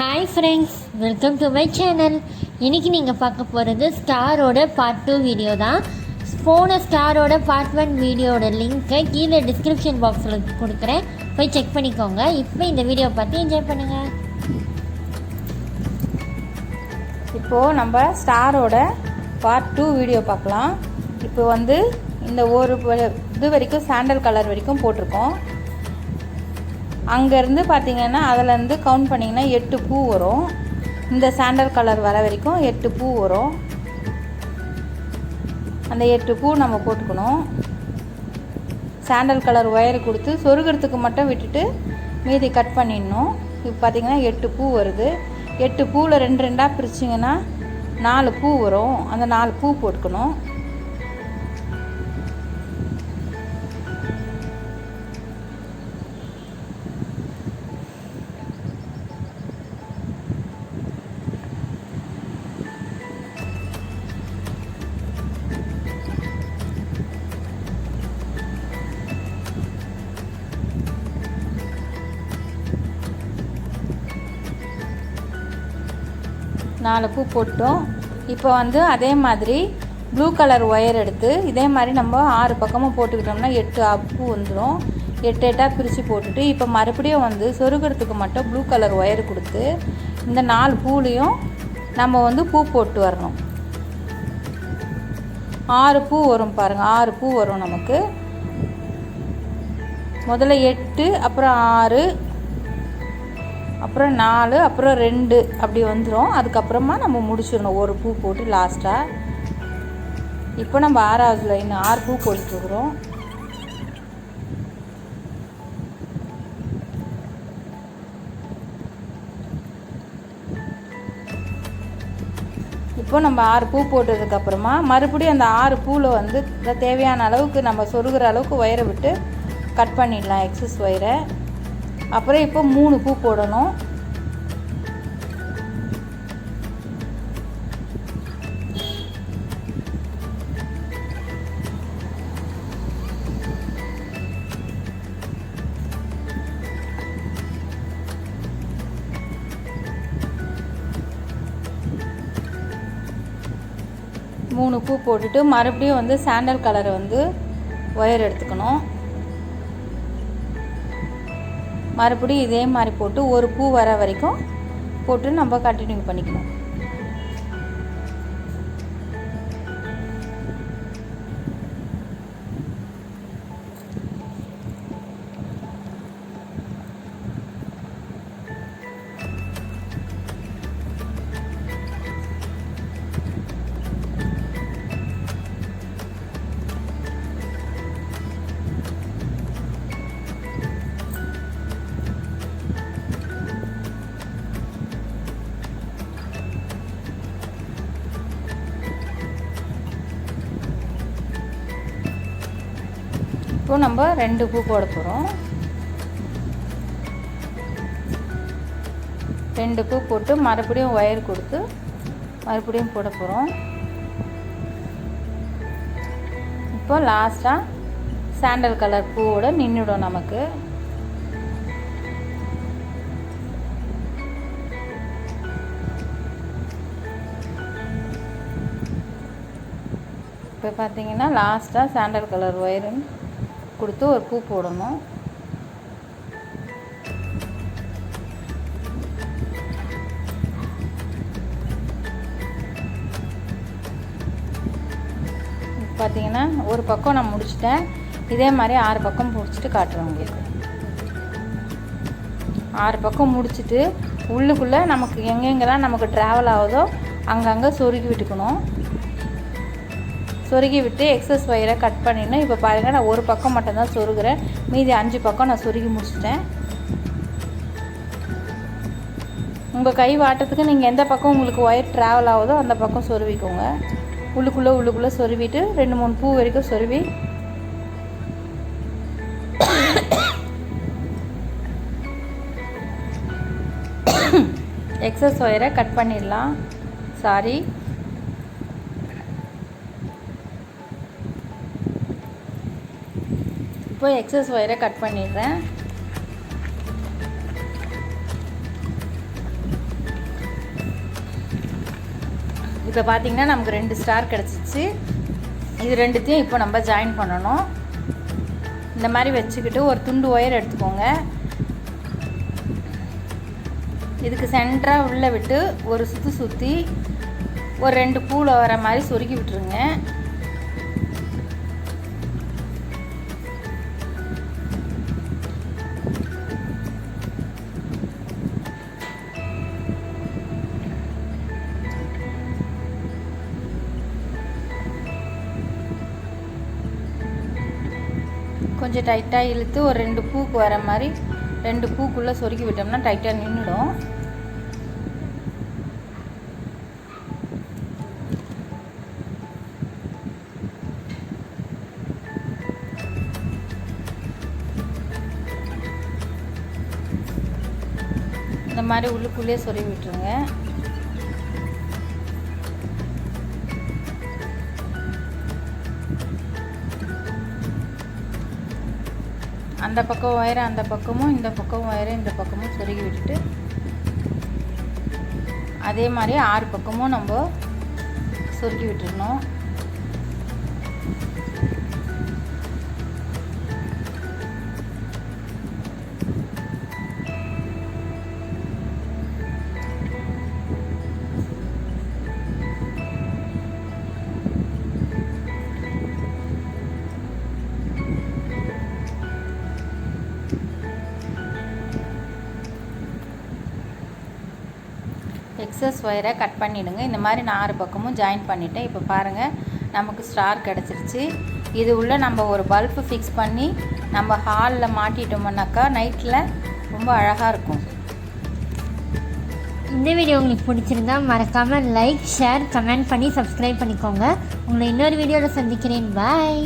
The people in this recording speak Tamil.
Hi friends, welcome to my channel. இன்றைக்கி நீங்கள் பார்க்க போகிறது ஸ்டாரோட பார்ட் 2 வீடியோ தான். போன ஸ்டாரோட பார்ட் 1 வீடியோட லிங்க்கை கீழே டிஸ்கிரிப்ஷன் பாக்ஸில் கொடுக்குறேன், போய் செக் பண்ணிக்கோங்க. இப்போ இந்த வீடியோ பார்த்து என்ஜாய் பண்ணுங்கள். இப்போது நம்ம ஸ்டாரோட பார்ட் 2 வீடியோ பார்க்கலாம். இப்போ இந்த ஒரு இது வரைக்கும் சாண்டல் கலர் வரைக்கும் போட்டிருக்கோம். அங்கேருந்து பார்த்திங்கன்னா அதிலேருந்து கவுண்ட் பண்ணிங்கன்னா 8 பூ வரும். இந்த சாண்டல் கலர் வர வரைக்கும் 8 பூ வரும். அந்த 8 பூ நம்ம போட்டுக்கணும். சாண்டல் கலர் ஒயர் கொடுத்து சொருகிறதுக்கு மட்டும் விட்டுட்டு மீதி கட் பண்ணிடணும். இப்போ பார்த்திங்கன்னா 8 பூ வருது. 8 பூவில் 2 2ஆக பிரிச்சிங்கன்னா 4 பூ வரும். அந்த 4 பூ போட்டுக்கணும். நாலு பூ போட்டோம். இப்போ அதே மாதிரி ப்ளூ கலர் ஒயர் எடுத்து இதே மாதிரி நம்ம 6 பக்கமும் போட்டுக்கிட்டோம்னா 8 பூ வந்துடும். 8 8ஆக பிரித்து போட்டுட்டு இப்போ மறுபடியும் சொருகிறதுக்கு மட்டும் ப்ளூ கலர் ஒயர் கொடுத்து இந்த 4 பூலையும் நம்ம பூ போட்டு வரணும். 6 பூ வரும் பாருங்கள். 6 பூ வரும் நமக்கு. முதல்ல 8, அப்புறம் 6, அப்புறம் 4, அப்புறம் 2 அப்படி வந்துடும். அதுக்கப்புறமா நம்ம முடிச்சிடணும் ஒரு பூ போட்டு லாஸ்ட்டாக. இப்போ நம்ம 6வது லைன் 6 பூ போட்டுருக்குறோம். இப்போ நம்ம 6 பூ போட்டதுக்கப்புறமா மறுபடியும் அந்த 6 பூவில் தேவையான அளவுக்கு நம்ம சொருகிற அளவுக்கு ஒயரை விட்டு கட் பண்ணிடலாம், எக்ஸஸ் ஒயரை. அப்புறம் இப்போ 3 பூ போடணும். மூணு பூ போட்டுட்டு மறுபடியும் சாண்டல் கலரை ஒயர் எடுத்துக்கணும். மறுபடியும் இதே மாதிரி போட்டு ஒரு பூ வர வரைக்கும் போட்டு நம்ம கண்டினியூ பண்ணிக்கணும். இப்போ நம்ம 2 பூ போட போகிறோம். 2 பூ போட்டு மறுபடியும் ஒயர் கொடுத்து மறுபடியும் போட போகிறோம். இப்போ லாஸ்ட்டாக சாண்டல் கலர் பூவோட நின்றுடும் நமக்கு. இப்போ பார்த்தீங்கன்னா லாஸ்ட்டாக சாண்டல் கலர் ஒயரும் கொடுத்து ஒரு பூ போடணும். பார்த்தீங்கன்னா ஒரு பக்கம் நான் முடிச்சிட்டேன். இதே மாதிரி 6 பக்கம் முடிச்சுட்டு காட்டுறேன் உங்களுக்கு. 6 பக்கம் முடிச்சுட்டு உள்ளுக்குள்ளே நமக்கு எங்கெங்கெல்லாம் நமக்கு ட்ராவல் ஆகுதோ அங்கங்கே சொருகி விட்டுக்கணும். சொருகி விட்டு எக்ஸஸ் ஒயரை கட் பண்ணிடணும். இப்போ பாருங்கள், நான் ஒரு பக்கம் மட்டும்தான் சொருகிறேன். மீதி 5 பக்கம் நான் சொருகி முடிச்சிட்டேன். உங்கள் கை வாட்டத்துக்கு நீங்கள் எந்த பக்கம் உங்களுக்கு ஒயர் ட்ராவல் ஆகுதோ அந்த பக்கம் சொருவிக்கோங்க. உள்ளுக்குள்ளே சொருவிட்டு 2 3 பூ வரைக்கும் சொருவி எக்ஸஸ் ஒயரை கட் பண்ணிடலாம். சாரி, இப்போ எக்ஸஸ் ஒயரை கட் பண்ணிடுறேன். இப்போ பார்த்திங்கன்னா நமக்கு 2 ஸ்டார் கிடச்சிச்சு. இது ரெண்டுத்தையும் இப்போ நம்ம ஜாயின் பண்ணணும். இந்த மாதிரி வச்சுக்கிட்டு ஒரு துண்டு ஒயர் எடுத்துக்கோங்க. இதுக்கு சென்டராக உள்ளே விட்டு ஒரு சுற்றி ஒரு 2 பூவில் வர மாதிரி சொருகி விட்டுருங்க. கொஞ்சம் டைட்டாக இழுத்து ஒரு 2 பூக்கு வர மாதிரி 2 பூக்குள்ளே சொருகி விட்டோம்னா டைட்டாக நின்றுடும். இந்த மாதிரி உள்ளுக்குள்ளேயே சொருகி விட்டுருங்க. அந்த பக்கம் ஒயரை அந்த பக்கமும் இந்த பக்கம் ஒயரை இந்த பக்கமும் சொருகி விட்டுட்டு அதே மாதிரி 6 பக்கமும் நம்ம சொருகி விட்டுடணும். எக்ஸஸ் ஒயரை கட் பண்ணிவிடுங்க. இந்த மாதிரி நான் 6 பக்கமும் ஜாயின் பண்ணிவிட்டேன். இப்போ பாருங்கள், நமக்கு ஸ்டார் கிடச்சிருச்சு. இது உள்ளே நம்ம ஒரு பல்பு ஃபிக்ஸ் பண்ணி நம்ம ஹாலில் மாட்டிட்டோம்னாக்கா நைட்டில் ரொம்ப அழகாக இருக்கும். இந்த வீடியோ உங்களுக்கு பிடிச்சிருந்தா மறக்காமல் லைக், ஷேர், கமெண்ட் பண்ணி சப்ஸ்கிரைப் பண்ணிக்கோங்க. உங்களை இன்னொரு வீடியோவில் சந்திக்கிறேன். பாய்.